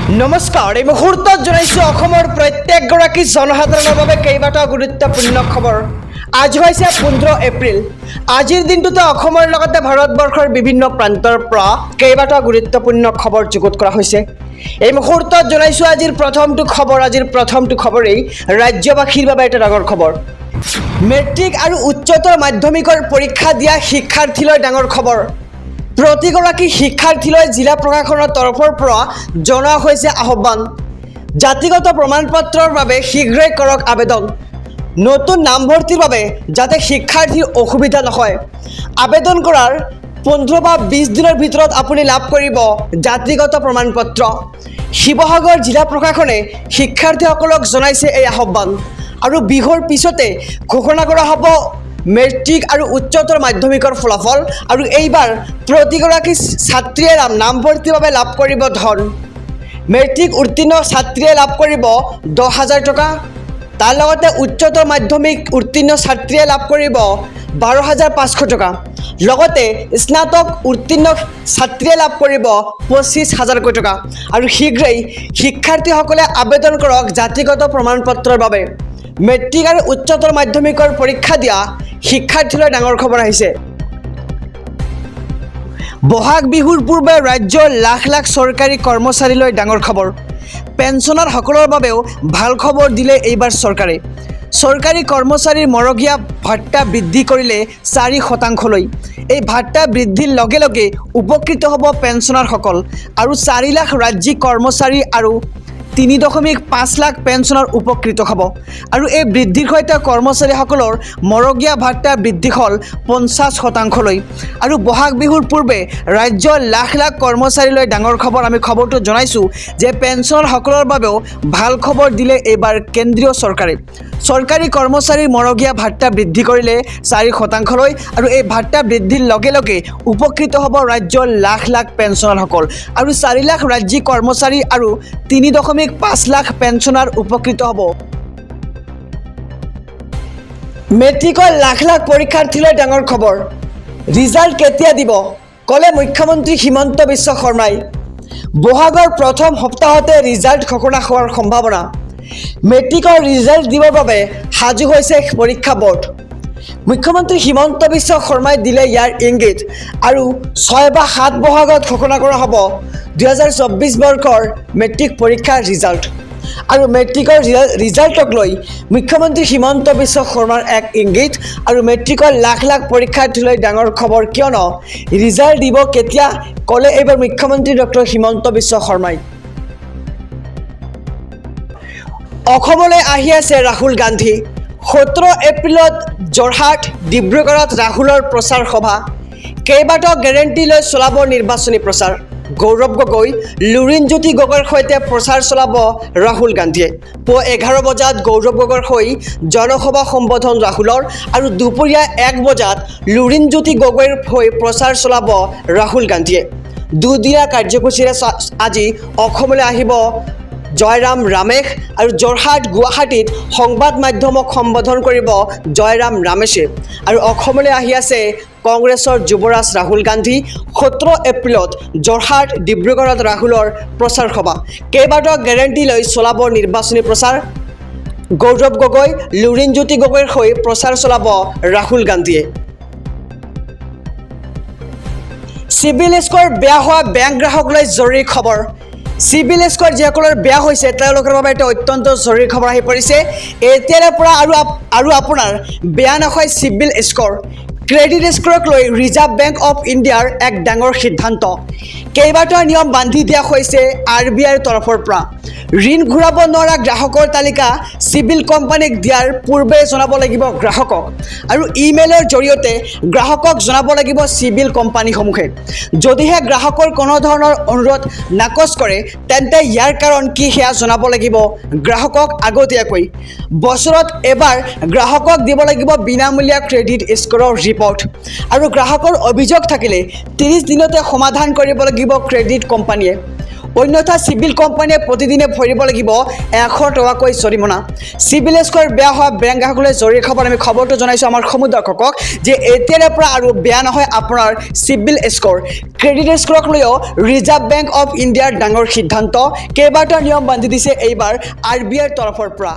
নমস্কাৰ এই মুহূৰ্তত জনাইছো অসমৰ প্ৰত্যেকগৰাকী জনসাধাৰণৰ বাবে কেইবাটাও গুৰুত্বপূৰ্ণ খবৰ। আজি হৈছে 15 এপ্ৰিল। আজিৰ দিনটোতে অসমৰ লগতে ভাৰতবৰ্ষৰ বিভিন্ন প্ৰান্তৰ পৰা কেইবাটাও গুৰুত্বপূৰ্ণ খবৰ যুগুত কৰা হৈছে। এই মুহূৰ্তত জনাইছো আজিৰ প্ৰথমটো খবৰেই ৰাজ্যবাসীৰ বাবে এটা ডাঙৰ খবৰ। মেট্ৰিক আৰু উচ্চতৰ মাধ্যমিকৰ পৰীক্ষা দিয়া শিক্ষাৰ্থীলৈ ডাঙৰ খবৰ। প্ৰতিগৰাকী শিক্ষাৰ্থীলৈ জিলা প্ৰশাসনৰ তৰফৰ পৰা জনোৱা হৈছে আহ্বান। জাতিগত প্ৰমাণপত্ৰৰ বাবে শীঘ্ৰেই কৰক আবেদন। নতুন নামভৰ্তিৰ বাবে যাতে শিক্ষাৰ্থীৰ অসুবিধা নহয়, আবেদন কৰাৰ 15 বা 20 দিনৰ ভিতৰত আপুনি লাভ কৰিব জাতিগত প্ৰমাণপত্ৰ। শিৱসাগৰ জিলা প্ৰশাসনে শিক্ষাৰ্থীসকলক জনাইছে এই আহ্বান। আৰু বিহুৰ পিছতে ঘোষণা কৰা হ'ব মেট্ৰিক আৰু উচ্চতৰ মাধ্যমিকৰ ফলাফল। আৰু এইবাৰ প্ৰতিগৰাকী ছাত্ৰীয়ে নামভৰ্তিৰ বাবে লাভ কৰিব ধন। মেট্ৰিক উত্তীৰ্ণ ছাত্ৰীয়ে লাভ কৰিব 10,000 টকা। তাৰ লগতে উচ্চতৰ মাধ্যমিক উত্তীৰ্ণ ছাত্ৰীয়ে লাভ কৰিব 12,500 টকা। লগতে স্নাতক উত্তীৰ্ণ ছাত্ৰীয়ে লাভ কৰিব 25,000 টকা। আৰু শীঘ্ৰেই শিক্ষাৰ্থীসকলে আবেদন কৰক জাতিগত প্ৰমাণপত্ৰৰ বাবে। মেট্ৰিক আৰু উচ্চতৰ মাধ্যমিকৰ পৰীক্ষা দিয়া শিক্ষাৰ্থীলৈ ডাঙৰ খবৰ আহিছে। বহাগ বিহুৰ পূৰ্বে ৰাজ্যৰ লাখ লাখ চৰকাৰী কৰ্মচাৰীলৈ ডাঙৰ খবৰ। পেঞ্চনাৰসকলৰ বাবেও ভাল খবৰ দিলে এইবাৰ চৰকাৰে। চৰকাৰী কৰ্মচাৰীৰ মৰগীয়া ভাত্তা বৃদ্ধি কৰিলে 4%। এই ভাত্তা বৃদ্ধিৰ লগে লগে উপকৃত হ'ব পেঞ্চনাৰসকল। আৰু 4 লাখ ৰাজ্যিক কৰ্মচাৰী আৰু 3.5 লাখ পেঞ্চনাৰ উপকৃত হ'ব। আৰু এই বৃদ্ধিৰ সৈতে কৰ্মচাৰীসকলৰ মৰগীয়া ভাত্তা বৃদ্ধি হ'ল 50%। আৰু বহাগ বিহুৰ পূৰ্বে ৰাজ্যৰ লাখ লাখ কৰ্মচাৰীলৈ ডাঙৰ খবৰ। আমি খবৰটো জনাইছোঁ যে পেঞ্চনাৰসকলৰ বাবেও ভাল খবৰ দিলে এইবাৰ কেন্দ্ৰীয় চৰকাৰে। চৰকাৰী কৰ্মচাৰীৰ মৰগীয়া ভাত্তা বৃদ্ধি কৰিলে 4%। আৰু এই ভাত্তা বৃদ্ধিৰ লগে লগে উপকৃত হ'ব ৰাজ্যৰ লাখ লাখ পেঞ্চনাৰসকল। আৰু 4 লাখ ৰাজ্যিক কৰ্মচাৰী আৰু 3.5 লাখ পেঞ্চনাৰ উপকৃত হ'ব। মেট্ৰিকৰ লাখ লাখ পৰীক্ষাৰ্থীলৈ ডাঙৰ খবৰ। ৰিজাল্ট কেতিয়া দিব ক'লে মুখ্যমন্ত্ৰী হিমন্ত বিশ্ব শৰ্মাই। বহাগৰ প্ৰথম সপ্তাহতে ৰিজাল্ট ঘোষণা হোৱাৰ সম্ভাৱনা। মেট্ৰিকৰ ৰিজাল্ট দিবৰ বাবে সাজু হৈছে পৰীক্ষা বৰ্ড। মুখ্যমন্ত্ৰী হিমন্ত বিশ্ব শৰ্মাই দিলে ইয়াৰ ইংগিত। আৰু 6 বা 7 বহাগত ঘোষণা কৰা হ'ব 2024 বৰ্ষৰ মেট্ৰিক পৰীক্ষাৰ ৰিজাল্ট। আৰু মেট্ৰিকৰ ৰিজাল্টক লৈ মুখ্যমন্ত্ৰী হিমন্ত বিশ্ব শৰ্মাৰ এক ইংগিত। আৰু মেট্ৰিকৰ লাখ লাখ পৰীক্ষাৰ্থীলৈ ডাঙৰ খবৰ, কিয়নো ৰিজাল্ট দিব কেতিয়া ক'লে এইবাৰ মুখ্যমন্ত্ৰী ডক্টৰ হিমন্ত বিশ্ব শৰ্মাই। অসমলৈ আহি আছে ৰাহুল গান্ধী। 17 এপ্ৰিলত যোৰহাট, ডিব্ৰুগড়ত ৰাহুলৰ প্ৰচাৰ সভা। কেইবাটাও গেৰেণ্টি লৈ চলাব নিৰ্বাচনী প্ৰচাৰ। গৌৰৱ গগৈ, লুৰিণজ্যোতি গগৈৰ সৈতে প্ৰচাৰ চলাব ৰাহুল গান্ধীয়ে। পুৱা 11 বজাত গৌৰৱ গগৈৰ হৈ জনসভা সম্বোধন ৰাহুলৰ। আৰু দুপৰীয়া 1 বজাত লুৰিণজ্যোতি গগৈৰ হৈ প্ৰচাৰ চলাব ৰাহুল গান্ধীয়ে। দুদিনীয়া কাৰ্যসূচীৰে আজি অসমলৈ আহিব জয়ৰাম ৰামেশ। আৰু যোৰহাট, গুৱাহাটীত সংবাদ মাধ্যমক সম্বোধন কৰিব জয়ৰাম ৰামেশে। আৰু অসমলৈ আহি আছে কংগ্ৰেছৰ যুৱৰাজ ৰাহুল গান্ধী। 17 এপ্ৰিলত যোৰহাট, ডিব্ৰুগড়ত ৰাহুলৰ প্ৰচাৰ সভা। কেইবাটাও গেৰেণ্টি লৈ চলাব নিৰ্বাচনী প্ৰচাৰ। গৌৰৱ গগৈ, লুৰিণজ্যোতি গগৈৰ হৈ প্ৰচাৰ চলাব ৰাহুল গান্ধীয়ে। চিভিল স্ক'ৰ বেয়া হোৱা বেংক গ্ৰাহকলৈ জৰুৰী খবৰ। চিভিল স্ক'ৰ যিসকলৰ বেয়া হৈছে তেওঁলোকৰ বাবে এটা অত্যন্ত জৰুৰী খবৰ আহি পৰিছে। এতিয়াৰে পৰা আৰু আপোনাৰ বেয়া নহয় চিভিল স্ক'ৰ। ক্ৰেডিট স্ক'ৰক লৈ ৰিজাৰ্ভ বেংক অৱ ইণ্ডিয়াৰ এক ডাঙৰ সিদ্ধান্ত। কেইবাটাও নিয়ম বান্ধি দিয়া হৈছে RBIৰ তৰফৰ পৰা। ঋণ ঘূৰাব নোৱাৰা গ্ৰাহকৰ তালিকা চিভিল কোম্পানীক দিয়াৰ পূৰ্বে জনাব লাগিব গ্ৰাহকক। আৰু ইমেইলৰ জৰিয়তে গ্ৰাহকক জনাব লাগিব চিভিল কোম্পানীসমূহে। যদিহে গ্ৰাহকৰ কোনো ধৰণৰ অনুৰোধ নাকচ কৰে তেন্তে ইয়াৰ কাৰণ কি সেয়া জনাব লাগিব গ্ৰাহকক আগতীয়াকৈ। বছৰত এবাৰ গ্ৰাহকক দিব লাগিব বিনামূলীয়া ক্ৰেডিট স্ক'ৰৰ ৰিপৰ্ট। আৰু গ্ৰাহকৰ অভিযোগ থাকিলে 30 দিনতে সমাধান কৰিব লাগিব ক্ৰেডিট কোম্পানীয়ে। অন্যথা চিভিল কোম্পানীয়ে প্ৰতিদিনে ভৰিব লাগিব 100 টকাকৈ জৰিমনা চিভিল স্ক'ৰ বেয়া হোৱা বেংক গ্ৰাহকলৈ জৰুৰী খবৰ আমি খবৰটো জনাইছোঁ আমাৰ সমুদ্ৰকক যে এতিয়াৰে পৰা আৰু বেয়া নহয় আপোনাৰ চিভিল স্ক'ৰ ক্ৰেডিট স্ক'ৰক লৈও ৰিজাৰ্ভ বেংক অফ ইণ্ডিয়াৰ ডাঙৰ সিদ্ধান্ত কেইবাটাও নিয়ম বান্ধি দিছে এইবাৰ RBIৰ তৰফৰ পৰা